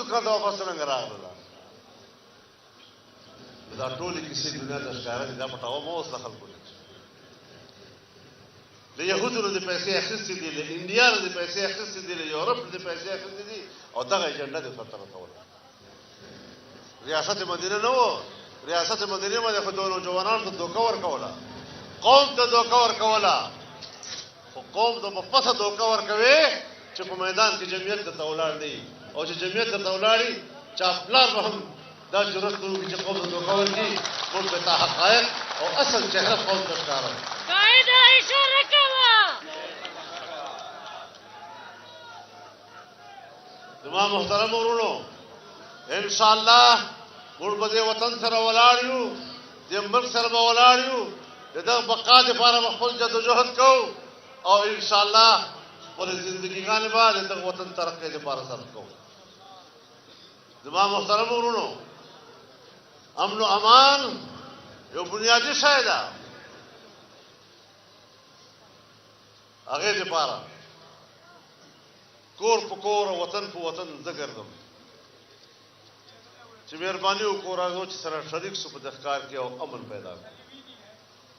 کړه دا واپس څنګه راغله دا ټولې کیسې دنیا ته ښکاره دي دا پټاوه مه اوس د خلکو نه د یهودو نه دې پیسې اخیستې دي له انډیا نه دې پیسې اخیستې دي له یورپ نه دې پیسې اخیستې دي او دغه ایجنډه دې ورته رسوله ریاست مدینه نه و ریاست مدینه باندې خو د نوجوانانو ته دوکه ورکوله قوم ته دوکه ورکوله خو قوم ته په پسه دوکه ورکوي چې په میدان کې جمعیت ته ولاړ دی او چې جمعیت ته ولاړي چا پلار به هم دا جرأت نه وکړي چې قوم ته دوکه ورکړي موږ به تا حقایق او اصل چهره قوم ته ښکاره قاعده اشاره کوه زما محترم ورونو انشاءالله موږ به دې وطن سره ولاړ یو دې ملک سره به ولاړ یو د دغه بقا دپاره به خپل جدوجهد کوو او انشاءالله خپلې زندګیګانې به د دغه وطن ترقۍ دپاره صرف کوو زما محترم ورونو امن و امان یو بنیادي شی ده هغې دپاره کور په کور او وطن په وطن زه ګرځم چې مهرباني وکړو راځو چې سره شریک شو په دې کار کې او امن پیدا کړو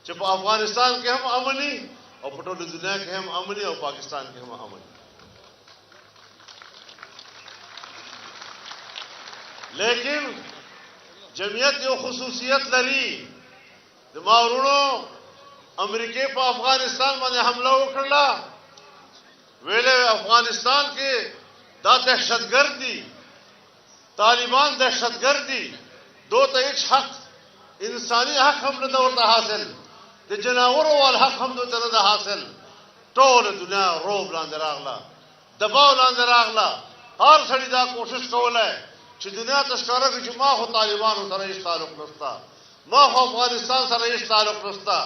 چې په افغانستان کې هم امني او په ټوله دنیا کې هم امني او پاکستان کې هم امني لیکن جمعیت یو خصوصیت لري زما ورونو امریکې په افغانستان باندې حمله وکړله ویلې افغانستان کې دا دهشتګرد دي طالبان دهشتګرد دي دو ته هیڅ حق انساني حق هم نه ده ورته حاصل د جناورو وال حق هم دوی ته نه ده حاصل ټوله دنیا روب لاندې راغله دباو لاندې راغله هر سړي دا کوشش کولی چې دنیا ته ښکاره کړي چې ما خو طالبانو سره هیڅ تعلق نشته ما خو افغانستان سره هیڅ تعلق نشته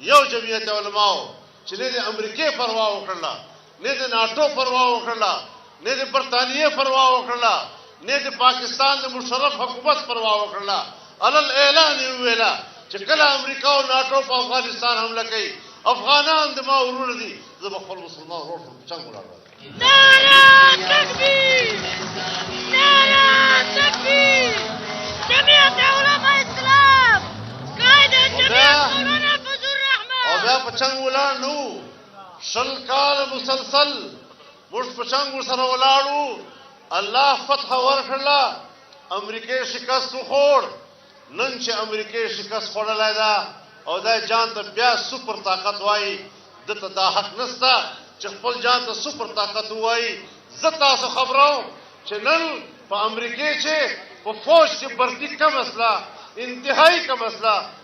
یو جمعیت علماو چې نه د امریکې پروا وکړله نه د ناټو پروا وکړله نه د برطانیې پروا وکړله نه د پاکستان د مشرف حکومت پروا وکړله علل اعلان یې وویله چې کله امریکا او ناټو په افغانستان حمله کوي افغانان د ما ورونه دي زه به خپل مسلمان ورور ته په چنګ ولاړ نعره تکبیر نعره تکبیر جمعیت علماء اسلام قاعده جمعیت مولانا فضل الرحمن او بیا په چنګ ولاړ نو شل کال مسلسل موږ په چنګ ورسره ولاړو الله فتح ورکړله امریکې شکست وخوړ نن چې امریکې شکست خوړلی ده او دا جان ته بیا سپر طاقت وایي دته دا حق نسته چې خپل جان ته سپر طاقت ووایي زه تاسو خبروم چې نن په امریکې چې په فوج کې برتي کم اصله انتهایی کم اصله